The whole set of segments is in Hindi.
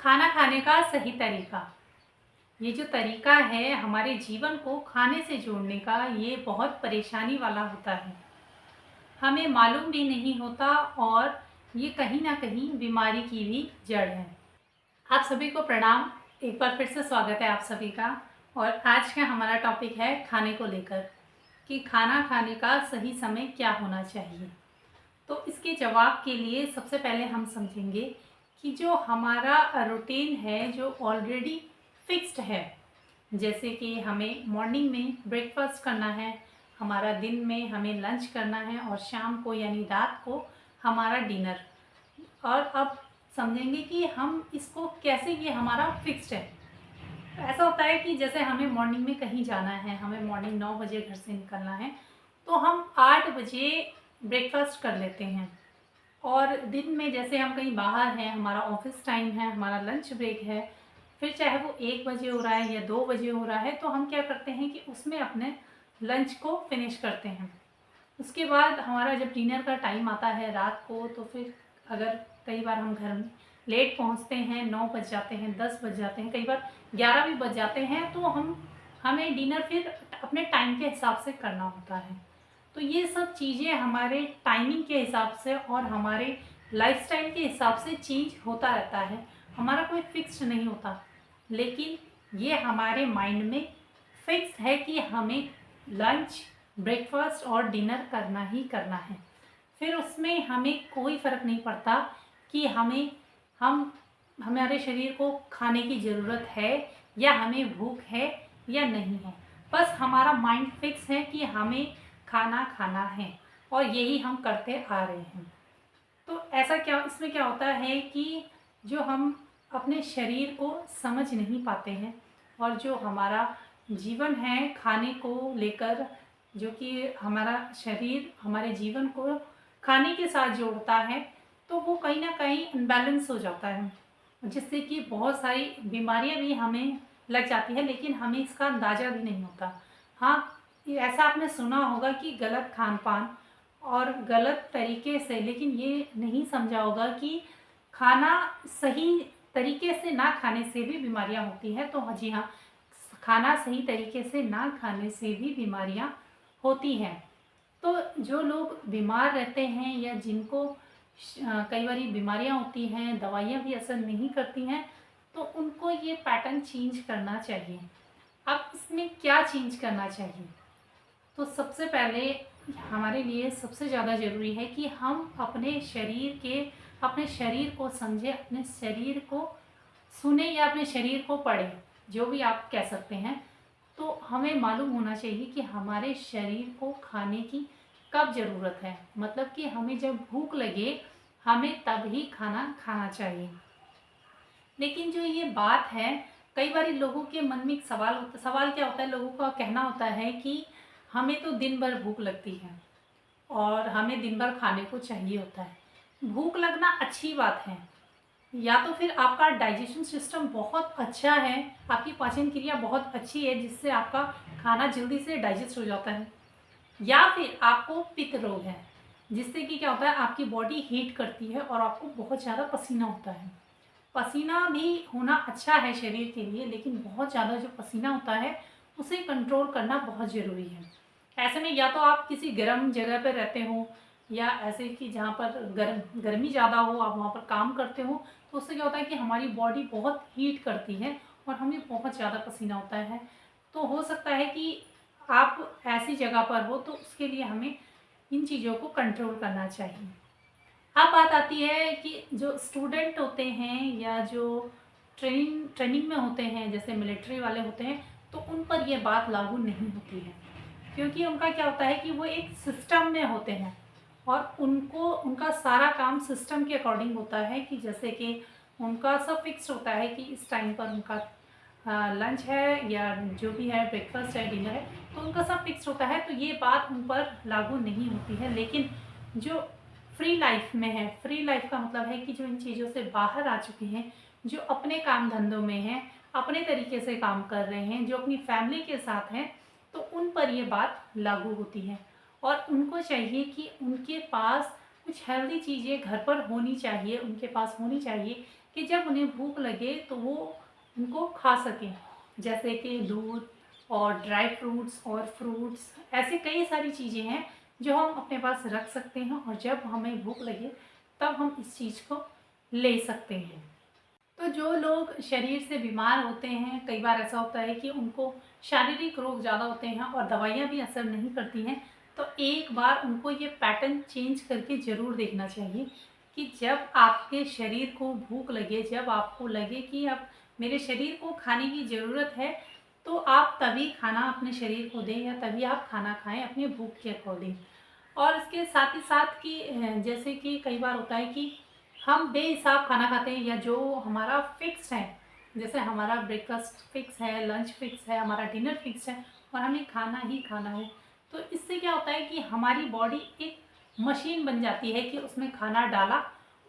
खाना खाने का सही तरीका। ये जो तरीका है हमारे जीवन को खाने से जोड़ने का, ये बहुत परेशानी वाला होता है। हमें मालूम भी नहीं होता और ये कहीं ना कहीं बीमारी की भी जड़ है। आप सभी को प्रणाम। एक बार फिर से स्वागत है आप सभी का। और आज का हमारा टॉपिक है खाने को लेकर कि खाना खाने का सही समय क्या होना चाहिए। तो इसके जवाब के लिए सबसे पहले हम समझेंगे कि जो हमारा रूटीन है जो ऑलरेडी फिक्स्ड है, जैसे कि हमें मॉर्निंग में ब्रेकफास्ट करना है, हमारा दिन में हमें लंच करना है और शाम को यानी रात को हमारा डिनर। और अब समझेंगे कि हम इसको कैसे, ये हमारा फिक्स्ड है। तो ऐसा होता है कि जैसे हमें मॉर्निंग में कहीं जाना है, हमें मॉर्निंग 9 बजे घर से निकलना है, तो हम 8 बजे ब्रेकफास्ट कर लेते हैं। और दिन में जैसे हम कहीं बाहर हैं, हमारा ऑफिस टाइम है, हमारा लंच ब्रेक है, फिर चाहे वो 1 बजे हो रहा है या 2 बजे हो रहा है, तो हम क्या करते हैं कि उसमें अपने लंच को फिनिश करते हैं। उसके बाद हमारा जब डिनर का टाइम आता है रात को, तो फिर अगर कई बार हम घर में लेट पहुंचते हैं, 9 बज जाते हैं, 10 बज जाते हैं, कई बार 11 भी बज जाते हैं, तो हमें डिनर फिर अपने टाइम के हिसाब से करना होता है। तो ये सब चीज़ें हमारे टाइमिंग के हिसाब से और हमारे लाइफस्टाइल के हिसाब से चेंज होता रहता है। हमारा कोई फिक्स्ड नहीं होता, लेकिन ये हमारे माइंड में फिक्स है कि हमें लंच, ब्रेकफास्ट और डिनर करना ही करना है। फिर उसमें हमें कोई फ़र्क नहीं पड़ता कि हम हमारे शरीर को खाने की ज़रूरत है या हमें भूख है या नहीं है। बस हमारा माइंड फिक्स है कि हमें खाना खाना है और यही हम करते आ रहे हैं। तो ऐसा क्या, इसमें क्या होता है कि जो हम अपने शरीर को समझ नहीं पाते हैं और जो हमारा जीवन है खाने को लेकर, जो कि हमारा शरीर हमारे जीवन को खाने के साथ जोड़ता है, तो वो कहीं ना कहीं अनबैलेंस हो जाता है, जिससे कि बहुत सारी बीमारियां भी हमें लग जाती है, लेकिन हमें इसका अंदाज़ा भी नहीं होता। हाँ, ऐसा आपने सुना होगा कि गलत खान पान और गलत तरीके से, लेकिन ये नहीं समझा होगा कि खाना सही तरीके से ना खाने से भी बीमारियां होती हैं। तो हाँ जी हाँ, खाना सही तरीके से ना खाने से भी बीमारियां होती हैं। तो जो लोग बीमार रहते हैं या जिनको कई बार बीमारियां होती हैं, दवाइयां भी असर नहीं करती हैं, तो उनको ये पैटर्न चेंज करना चाहिए। अब इसमें क्या चेंज करना चाहिए? तो सबसे पहले हमारे लिए सबसे ज़्यादा ज़रूरी है कि हम अपने शरीर को समझें, अपने शरीर को सुने या अपने शरीर को पढ़ें, जो भी आप कह सकते हैं। तो हमें मालूम होना चाहिए कि हमारे शरीर को खाने की कब ज़रूरत है, मतलब कि हमें जब भूख लगे हमें तब ही खाना खाना चाहिए। लेकिन जो ये बात है, कई बार लोगों के मन में एक सवाल क्या होता है, लोगों का कहना होता है कि हमें तो दिन भर भूख लगती है और हमें दिन भर खाने को चाहिए होता है। भूख लगना अच्छी बात है, या तो फिर आपका डाइजेशन सिस्टम बहुत अच्छा है, आपकी पाचन क्रिया बहुत अच्छी है जिससे आपका खाना जल्दी से डाइजेस्ट हो जाता है, या फिर आपको पित्त रोग है जिससे कि क्या होता है, आपकी बॉडी हीट करती है और आपको बहुत ज़्यादा पसीना होता है। पसीना भी होना अच्छा है शरीर के लिए, लेकिन बहुत ज़्यादा जो पसीना होता है उसे कंट्रोल करना बहुत ज़रूरी है। ऐसे में या तो आप किसी गर्म जगह पर रहते हो, या ऐसे कि जहाँ पर गर्मी ज़्यादा हो, आप वहाँ पर काम करते हो, तो उससे क्या होता है कि हमारी बॉडी बहुत हीट करती है और हमें बहुत ज़्यादा पसीना होता है। तो हो सकता है कि आप ऐसी जगह पर हो, तो उसके लिए हमें इन चीज़ों को कंट्रोल करना चाहिए। अब बात आती है कि जो स्टूडेंट होते हैं या जो ट्रेनिंग में होते हैं, जैसे मिलिट्री वाले होते हैं, तो उन पर यह बात लागू नहीं होती है, क्योंकि उनका क्या होता है कि वो एक सिस्टम में होते हैं और उनका सारा काम सिस्टम के अकॉर्डिंग होता है, कि जैसे कि उनका सब फिक्स होता है कि इस टाइम पर उनका लंच है या जो भी है, ब्रेकफास्ट है, डिनर है, तो उनका सब फिक्स होता है, तो ये बात उन पर लागू नहीं होती है। लेकिन जो फ्री लाइफ में है, फ्री लाइफ का मतलब है कि जो इन चीज़ों से बाहर आ चुके हैं, जो अपने काम धंधों में हैं, अपने तरीके से काम कर रहे हैं, जो अपनी फैमिली के साथ हैं, तो उन पर ये बात लागू होती है और उनको चाहिए कि उनके पास कुछ हेल्दी चीज़ें घर पर होनी चाहिए, उनके पास होनी चाहिए कि जब उन्हें भूख लगे तो वो उनको खा सकें। जैसे कि दूध और ड्राई फ्रूट्स और फ्रूट्स, ऐसी कई सारी चीज़ें हैं जो हम अपने पास रख सकते हैं और जब हमें भूख लगे तब हम इस चीज़ को ले सकते हैं। तो जो लोग शरीर से बीमार होते हैं, कई बार ऐसा होता है कि उनको शारीरिक रोग ज़्यादा होते हैं और दवाइयाँ भी असर नहीं करती हैं, तो एक बार उनको ये पैटर्न चेंज करके ज़रूर देखना चाहिए कि जब आपके शरीर को भूख लगे, जब आपको लगे कि अब मेरे शरीर को खाने की ज़रूरत है, तो आप तभी खाना अपने शरीर को दें या तभी आप खाना खाएँ अपनी भूख के अकॉर्डिंग। और इसके साथ ही साथ कि जैसे कि कई बार होता है कि हम बेहिसाब खाना खाते हैं या जो हमारा फिक्स है, जैसे हमारा ब्रेकफास्ट फिक्स है, लंच फिक्स है, हमारा डिनर फिक्स है और हमें खाना ही खाना है। तो इससे क्या होता है कि हमारी बॉडी एक मशीन बन जाती है कि उसमें खाना डाला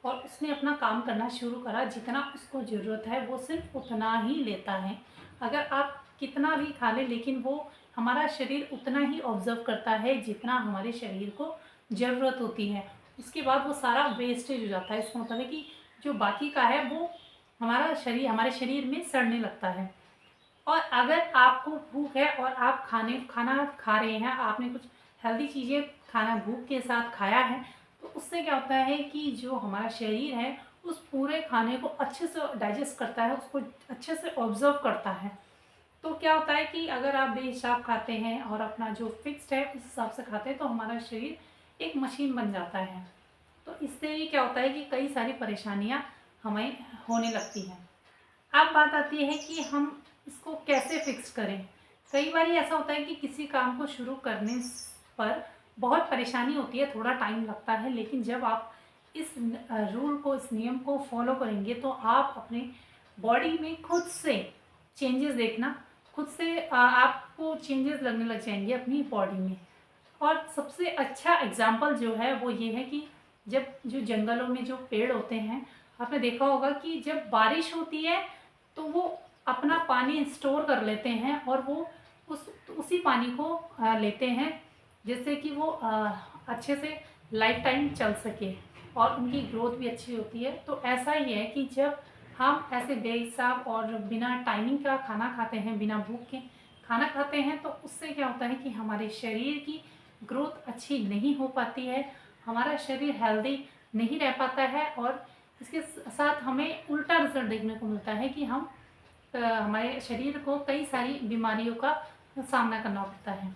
और उसने अपना काम करना शुरू करा, जितना उसको ज़रूरत है वो सिर्फ उतना ही लेता है। अगर आप कितना भी खा लें लेकिन वो हमारा शरीर उतना ही ऑब्ज़र्व करता है जितना हमारे शरीर को ज़रूरत होती है। उसके बाद वो सारा वेस्टेज हो जाता है। इसका मतलब है कि जो बाकी का है वो हमारे शरीर में सड़ने लगता है। और अगर आपको भूख है और आप खाना खा रहे हैं, आपने कुछ हेल्दी चीज़ें खाना भूख के साथ खाया है, तो उससे क्या होता है कि जो हमारा शरीर है उस पूरे खाने को अच्छे से डाइजेस्ट करता है, उसको अच्छे से ऑब्ज़र्व करता है। तो क्या होता है कि अगर आप बेहिसाब खाते हैं और अपना जो फिक्स्ड है उस हिसाब से खाते हैं तो हमारा शरीर एक मशीन बन जाता है। तो इससे ये क्या होता है कि कई सारी परेशानियाँ हमें होने लगती हैं। अब बात आती है कि हम इसको कैसे फिक्स करें। कई बार ऐसा होता है कि किसी काम को शुरू करने पर बहुत परेशानी होती है, थोड़ा टाइम लगता है, लेकिन जब आप इस रूल को, इस नियम को फॉलो करेंगे तो आप अपने बॉडी में खुद से चेंजेस देखना, खुद से आपको चेंजेस लगने लग जाएंगे अपनी बॉडी में। और सबसे अच्छा एग्जाम्पल जो है वो ये है कि जब जो जंगलों में जो पेड़ होते हैं, आपने देखा होगा कि जब बारिश होती है तो वो अपना पानी स्टोर कर लेते हैं और वो उसी पानी को लेते हैं, जिससे कि वो अच्छे से लाइफ टाइम चल सके और उनकी ग्रोथ भी अच्छी होती है। तो ऐसा ही है कि जब हम ऐसे बेहिसाब और बिना टाइमिंग का खाना खाते हैं, बिना भूख के खाना खाते हैं, तो उससे क्या होता है कि हमारे शरीर की ग्रोथ अच्छी नहीं हो पाती है, हमारा शरीर हेल्दी नहीं रह पाता है और इसके साथ हमें उल्टा रिजल्ट देखने को मिलता है कि हमारे शरीर को कई सारी बीमारियों का सामना करना पड़ता है।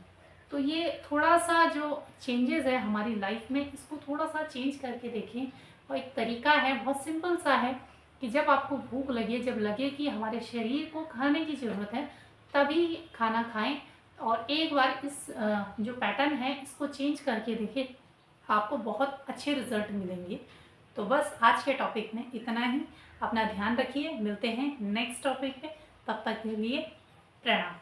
तो ये थोड़ा-सा जो चेंजेस है हमारी लाइफ में, इसको थोड़ा-सा चेंज करके देखें। और एक तरीका है, बहुत सिंपल सा है कि जब आपको भूख लगे, जब लगे कि हमारे शरीर को खाने की ज़रूरत है, तभी खाना खाएँ और एक बार इस जो पैटर्न है इसको चेंज करके देखें, आपको बहुत अच्छे रिज़ल्ट मिलेंगे। तो बस आज के टॉपिक में इतना ही। अपना ध्यान रखिए, मिलते हैं नेक्स्ट टॉपिक पे, तब तक के लिए प्रणाम।